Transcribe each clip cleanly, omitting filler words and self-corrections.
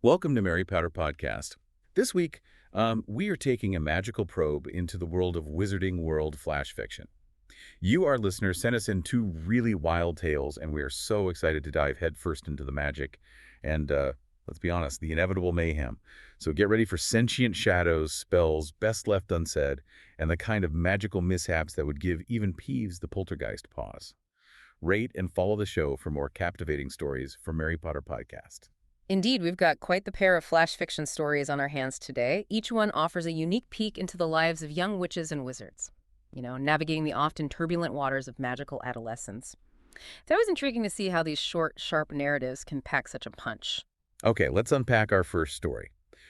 Welcome to Mary Powder Podcast. This week, we are taking a magical probe into the world of Wizarding World flash fiction. You, our listeners, sent us in two really wild tales, and we are so excited to dive headfirst into the magic and, let's be honest, the inevitable mayhem. So get ready for sentient shadows, spells best left unsaid, and the kind of magical mishaps that would give even Peeves the poltergeist pause. Rate and follow the show for more captivating stories from Mary Potter Podcast. Indeed, we've got quite the pair of flash fiction stories on our hands today. Each one offers a unique peek into the lives of young witches and wizards, navigating the often turbulent waters of magical adolescence. It's always intriguing to see how these short, sharp narratives can pack such a punch. Okay, let's unpack our first story.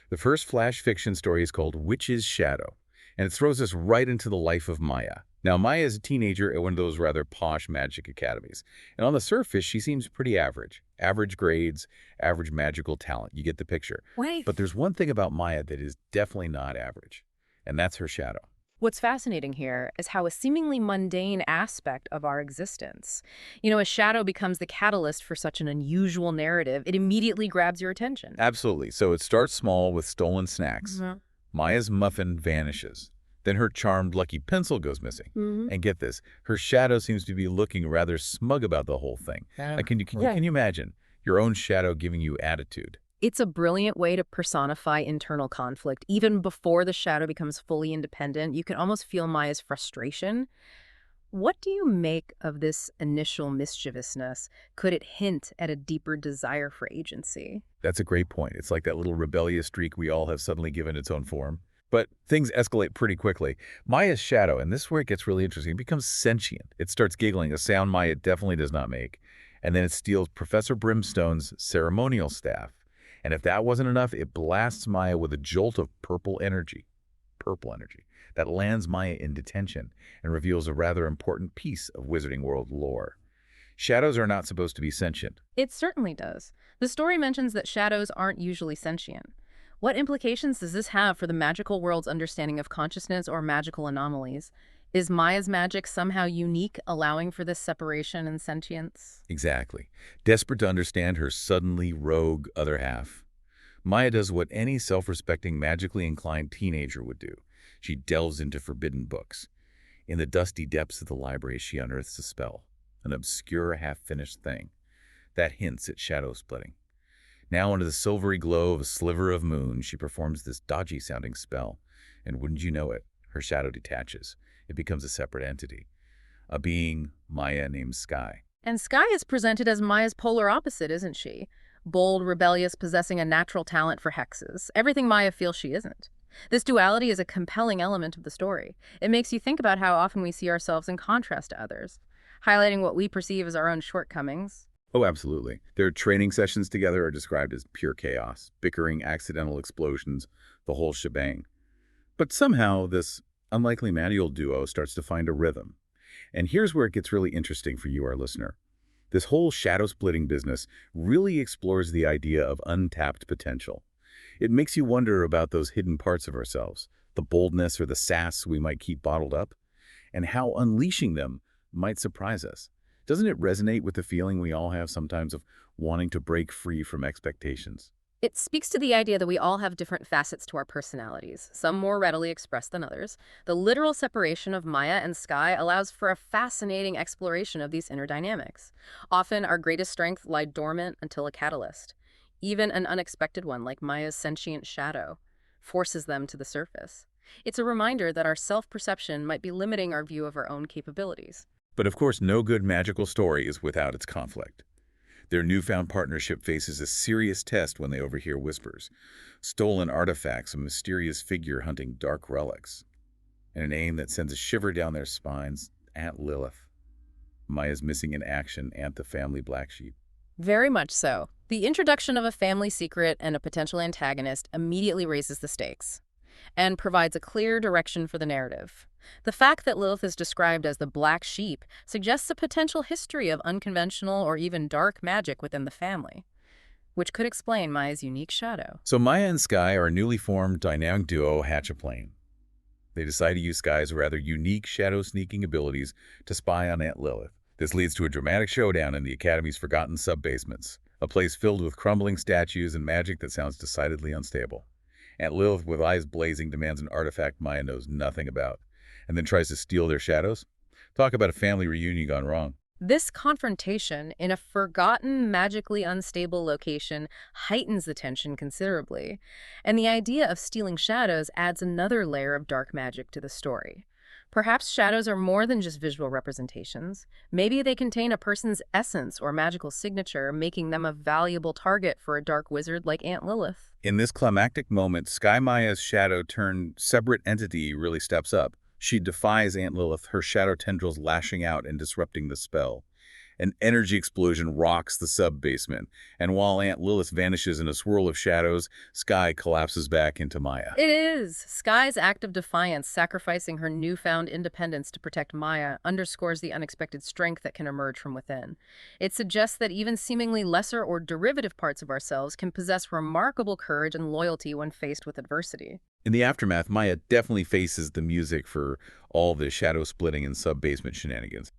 The first flash fiction story is called Witch's Shadow, and it throws us right into the life of Maya. Now, Maya is a teenager at one of those rather posh magic academies, and on the surface, she seems pretty average. Average grades, average magical talent. You get the picture. Wait. But there's one thing about Maya that is definitely not average, and that's her shadow. What's fascinating here is how a seemingly mundane aspect of our existence, a shadow becomes the catalyst for such an unusual narrative. It immediately grabs your attention. Absolutely. So it starts small with stolen snacks. Mhm. Maya's muffin vanishes. Then her charmed lucky pencil goes missing. Mhm. And get this, her shadow seems to be looking rather smug about the whole thing. Can you imagine your own shadow giving you attitude? It's a brilliant way to personify internal conflict. Even before the shadow becomes fully independent, you can almost feel Maya's frustration. What do you make of this initial mischievousness? Could it hint at a deeper desire for agency? That's a great point. It's like that little rebellious streak we all have suddenly given its own form. But things escalate pretty quickly. Maya's shadow, and this is where it gets really interesting, it becomes sentient. It starts giggling, a sound Maya definitely does not make. And then it steals Professor Brimstone's ceremonial staff. And if that wasn't enough, it blasts Maya with a jolt of purple energy, that lands Maya in detention and reveals a rather important piece of Wizarding World lore. Shadows are not supposed to be sentient. It certainly does. The story mentions that shadows aren't usually sentient. What implications does this have for the magical world's understanding of consciousness or magical anomalies? Is Maya's magic somehow unique, allowing for this separation and sentience? Exactly. Desperate to understand her suddenly rogue other half, Maya does what any self-respecting, magically inclined teenager would do. She delves into forbidden books. In the dusty depths of the library, she unearths a spell, an obscure, half-finished thing that hints at shadow splitting. Now, under the silvery glow of a sliver of moon, she performs this dodgy-sounding spell, and wouldn't you know it, her shadow detaches. It becomes a separate entity, a being, Maya, named Skye. And Skye is presented as Maya's polar opposite, isn't she? Bold, rebellious, possessing a natural talent for hexes. Everything Maya feels she isn't. This duality is a compelling element of the story. It makes you think about how often we see ourselves in contrast to others, highlighting what we perceive as our own shortcomings. Oh, absolutely. Their training sessions together are described as pure chaos, bickering, accidental explosions, the whole shebang. But somehow, this unlikely manual duo starts to find a rhythm. And here's where it gets really interesting for you, our listener. This whole shadow-splitting business really explores the idea of untapped potential. It makes you wonder about those hidden parts of ourselves, the boldness or the sass we might keep bottled up, and how unleashing them might surprise us. Doesn't it resonate with the feeling we all have sometimes of wanting to break free from expectations? It speaks to the idea that we all have different facets to our personalities, some more readily expressed than others. The literal separation of Maya and Skye allows for a fascinating exploration of these inner dynamics. Often, our greatest strengths lie dormant until a catalyst. Even an unexpected one, like Maya's sentient shadow, forces them to the surface. It's a reminder that our self-perception might be limiting our view of our own capabilities. But of course, no good magical story is without its conflict. Their newfound partnership faces a serious test when they overhear whispers, stolen artifacts, a mysterious figure hunting dark relics, and a name that sends a shiver down their spines, Aunt Lilith. Maya's missing in action, Aunt the family black sheep. Very much so. The introduction of a family secret and a potential antagonist immediately raises the stakes and provides a clear direction for the narrative. The fact that Lilith is described as the black sheep suggests a potential history of unconventional or even dark magic within the family, which could explain Maya's unique shadow. So Maya and Skye, our newly formed dynamic duo, hatch a plan. They decide to use Skye's rather unique shadow-sneaking abilities to spy on Aunt Lilith. This leads to a dramatic showdown in the Academy's forgotten sub-basements, a place filled with crumbling statues and magic that sounds decidedly unstable. Aunt Lilith, with eyes blazing, demands an artifact Maya knows nothing about, and then tries to steal their shadows. Talk about a family reunion gone wrong. This confrontation in a forgotten, magically unstable location heightens the tension considerably, and the idea of stealing shadows adds another layer of dark magic to the story. Perhaps shadows are more than just visual representations. Maybe they contain a person's essence or magical signature, making them a valuable target for a dark wizard like Aunt Lilith. In this climactic moment, Sky Maya's shadow-turned separate entity really steps up. She defies Aunt Lilith, her shadow tendrils lashing out and disrupting the spell. An energy explosion rocks the sub-basement, and while Aunt Lilith vanishes in a swirl of shadows, Skye collapses back into Maya. It is. Skye's act of defiance, sacrificing her newfound independence to protect Maya, underscores the unexpected strength that can emerge from within. It suggests that even seemingly lesser or derivative parts of ourselves can possess remarkable courage and loyalty when faced with adversity. In the aftermath, Maya definitely faces the music for all the shadow-splitting and sub-basement shenanigans.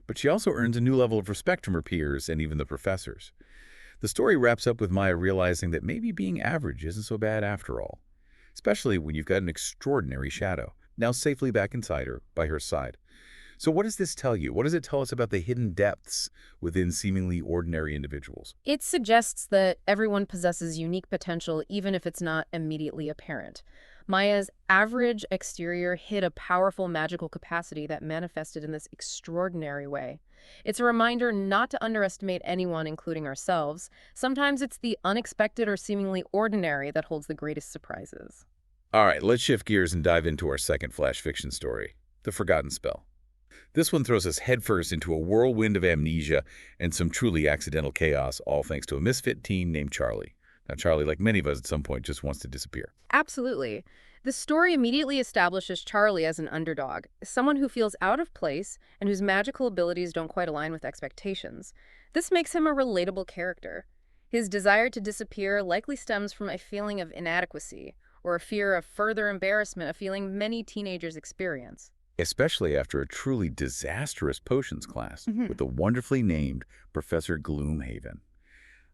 But she also earns a new level of respect from her peers and even the professors. The story wraps up with Maya realizing that maybe being average isn't so bad after all, especially when you've got an extraordinary shadow, now safely back inside her, by her side. So what does this tell you? What does it tell us about the hidden depths within seemingly ordinary individuals? It suggests that everyone possesses unique potential even if it's not immediately apparent. Maya's average exterior hid a powerful magical capacity that manifested in this extraordinary way. It's a reminder not to underestimate anyone, including ourselves. Sometimes it's the unexpected or seemingly ordinary that holds the greatest surprises. All right, let's shift gears and dive into our second flash fiction story, The Forgotten Spell. This one throws us headfirst into a whirlwind of amnesia and some truly accidental chaos, all thanks to a misfit teen named Charlie. Now, Charlie, like many of us at some point, just wants to disappear. Absolutely. The story immediately establishes Charlie as an underdog, someone who feels out of place and whose magical abilities don't quite align with expectations. This makes him a relatable character. His desire to disappear likely stems from a feeling of inadequacy or a fear of further embarrassment, a feeling many teenagers experience. Especially after a truly disastrous potions class with the wonderfully named Professor Gloomhaven.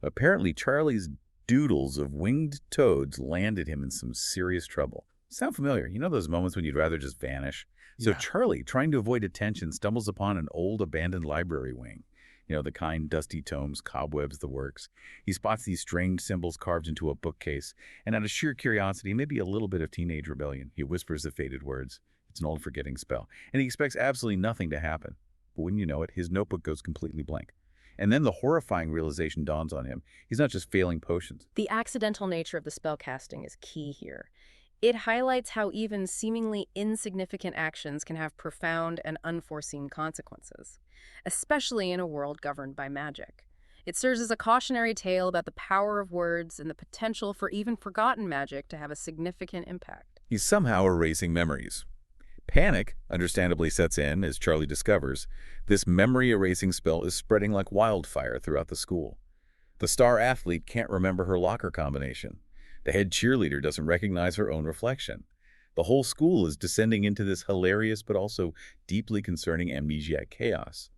Apparently, Charlie's doodles of winged toads landed him in some serious trouble. Sound familiar? You know those moments when you'd rather just vanish? So Yeah. Charlie, trying to avoid attention, stumbles upon an old abandoned library wing. You know, the kind, dusty tomes, cobwebs, the works. He spots these strange symbols carved into a bookcase, and out of sheer curiosity, maybe a little bit of teenage rebellion, he whispers the faded words. It's an old forgetting spell, and he expects absolutely nothing to happen. But when you know it, his notebook goes completely blank. And then the horrifying realization dawns on him. He's not just failing potions. The accidental nature of the spell casting is key here. It highlights how even seemingly insignificant actions can have profound and unforeseen consequences, especially in a world governed by magic. It serves as a cautionary tale about the power of words and the potential for even forgotten magic to have a significant impact. He's somehow erasing memories. Panic, understandably, sets in as Charlie discovers this memory-erasing spell is spreading like wildfire throughout the school. The star athlete can't remember her locker combination. The head cheerleader doesn't recognize her own reflection. The whole school is descending into this hilarious but also deeply concerning amnesiac chaos.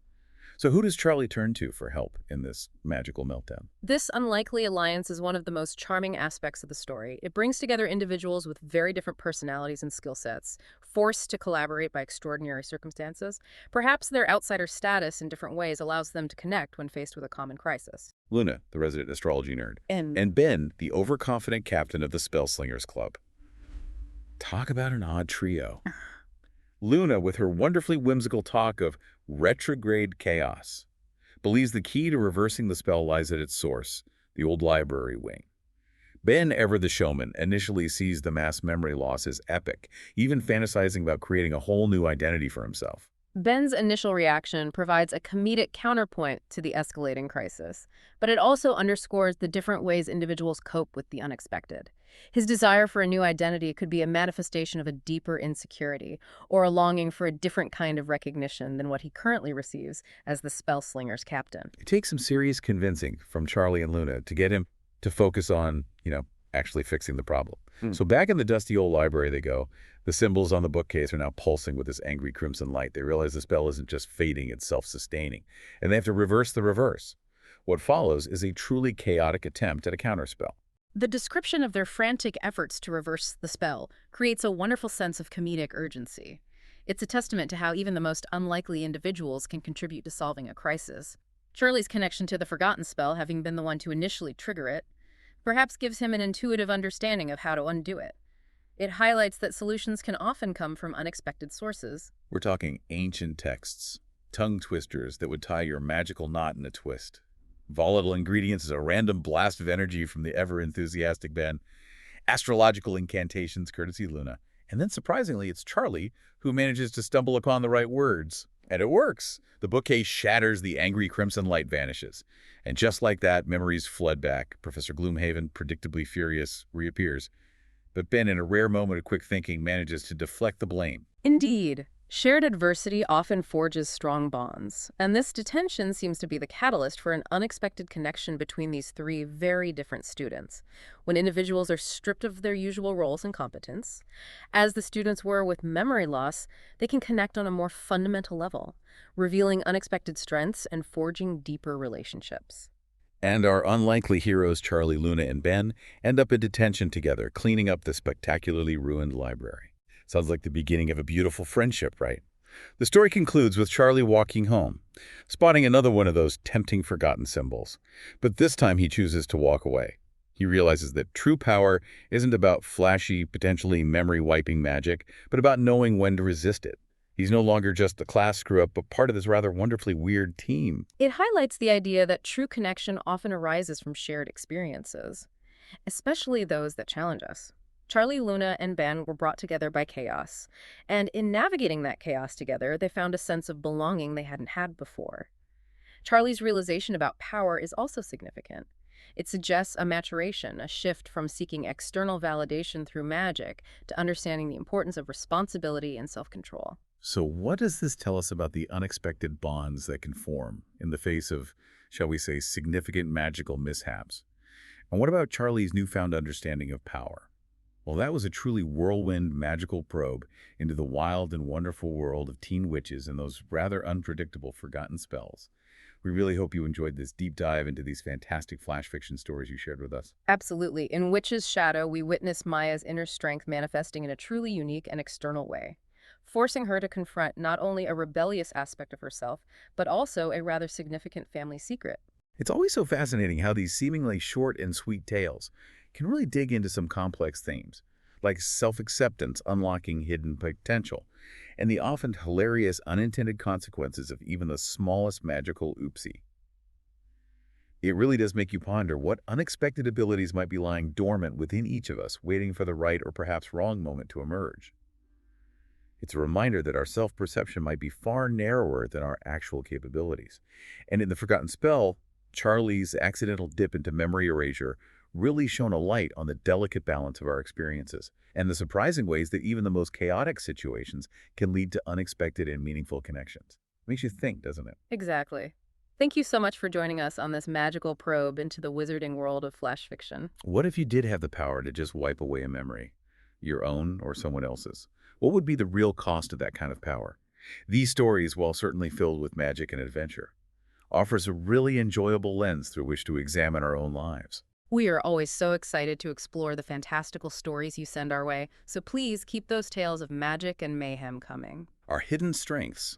So who does Charlie turn to for help in this magical meltdown? This unlikely alliance is one of the most charming aspects of the story. It brings together individuals with very different personalities and skill sets, forced to collaborate by extraordinary circumstances. Perhaps their outsider status in different ways allows them to connect when faced with a common crisis. Luna, the resident astrology nerd, And and Ben, the overconfident captain of the Spellslingers Club. Talk about an odd trio. Luna, with her wonderfully whimsical talk of retrograde chaos, believes the key to reversing the spell lies at its source, the old library wing. Ben, ever the showman, initially sees the mass memory loss as epic, even fantasizing about creating a whole new identity for himself. Ben's initial reaction provides a comedic counterpoint to the escalating crisis, but it also underscores the different ways individuals cope with the unexpected. His desire for a new identity could be a manifestation of a deeper insecurity, or a longing for a different kind of recognition than what he currently receives as the Spellslinger's captain. It takes some serious convincing from Charlie and Luna to get him to focus on, actually fixing the problem. So back in the dusty old library they go. The symbols on the bookcase are now pulsing with this angry crimson light. They realize the spell isn't just fading, it's self-sustaining. And they have to reverse the reverse. What follows is a truly chaotic attempt at a counterspell. The description of their frantic efforts to reverse the spell creates a wonderful sense of comedic urgency. It's a testament to how even the most unlikely individuals can contribute to solving a crisis. Charlie's connection to the forgotten spell, having been the one to initially trigger it, perhaps gives him an intuitive understanding of how to undo it. It highlights that solutions can often come from unexpected sources. We're talking ancient texts, tongue twisters that would tie your magical knot in a twist. Volatile ingredients is a random blast of energy from the ever-enthusiastic Ben. Astrological incantations courtesy Luna. And then surprisingly, it's Charlie who manages to stumble upon the right words. And it works. The bookcase shatters, the angry crimson light vanishes. And just like that, memories flood back. Professor Gloomhaven, predictably furious, reappears. But Ben, in a rare moment of quick thinking, manages to deflect the blame. Indeed. Shared adversity often forges strong bonds, and this detention seems to be the catalyst for an unexpected connection between these three very different students. When individuals are stripped of their usual roles and competence, as the students were with memory loss, they can connect on a more fundamental level, revealing unexpected strengths and forging deeper relationships. And our unlikely heroes, Charlie, Luna, and Ben, end up in detention together, cleaning up the spectacularly ruined library. Sounds like the beginning of a beautiful friendship, right? The story concludes with Charlie walking home, spotting another one of those tempting forgotten symbols. But this time he chooses to walk away. He realizes that true power isn't about flashy, potentially memory-wiping magic, but about knowing when to resist it. He's no longer just a class screw-up, but part of this rather wonderfully weird team. It highlights the idea that true connection often arises from shared experiences, especially those that challenge us. Charlie, Luna, and Ben were brought together by chaos, and in navigating that chaos together, they found a sense of belonging they hadn't had before. Charlie's realization about power is also significant. It suggests a maturation, a shift from seeking external validation through magic to understanding the importance of responsibility and self-control. So what does this tell us about the unexpected bonds that can form in the face of, shall we say, significant magical mishaps? And what about Charlie's newfound understanding of power? Well, that was a truly whirlwind magical probe into the wild and wonderful world of teen witches and those rather unpredictable forgotten spells. We really hope you enjoyed this deep dive into these fantastic flash fiction stories you shared with us. Absolutely. In Witch's Shadow, we witness Maya's inner strength manifesting in a truly unique and external way, forcing her to confront not only a rebellious aspect of herself, but also a rather significant family secret. It's always so fascinating how these seemingly short and sweet tales can really dig into some complex themes, like self-acceptance, unlocking hidden potential, and the often hilarious unintended consequences of even the smallest magical oopsie. It really does make you ponder what unexpected abilities might be lying dormant within each of us, waiting for the right or perhaps wrong moment to emerge. It's a reminder that our self-perception might be far narrower than our actual capabilities. And in The Forgotten Spell, Charlie's accidental dip into memory erasure really shone a light on the delicate balance of our experiences and the surprising ways that even the most chaotic situations can lead to unexpected and meaningful connections. Makes you think, doesn't it? Exactly. Thank you so much for joining us on this magical probe into the wizarding world of flash fiction. What if you did have the power to just wipe away a memory, your own or someone else's? What would be the real cost of that kind of power? These stories, while certainly filled with magic and adventure, offers a really enjoyable lens through which to examine our own lives. We are always so excited to explore the fantastical stories you send our way, so please keep those tales of magic and mayhem coming. Our hidden strengths,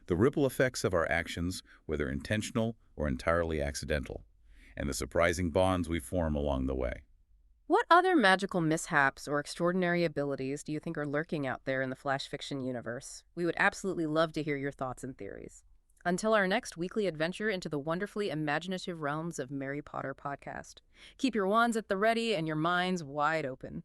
the ripple effects of our actions, whether intentional or entirely accidental, and the surprising bonds we form along the way. What other magical mishaps or extraordinary abilities do you think are lurking out there in the flash fiction universe? We would absolutely love to hear your thoughts and theories. Until our next weekly adventure into the wonderfully imaginative realms of Mary Potter podcast, keep your wands at the ready and your minds wide open.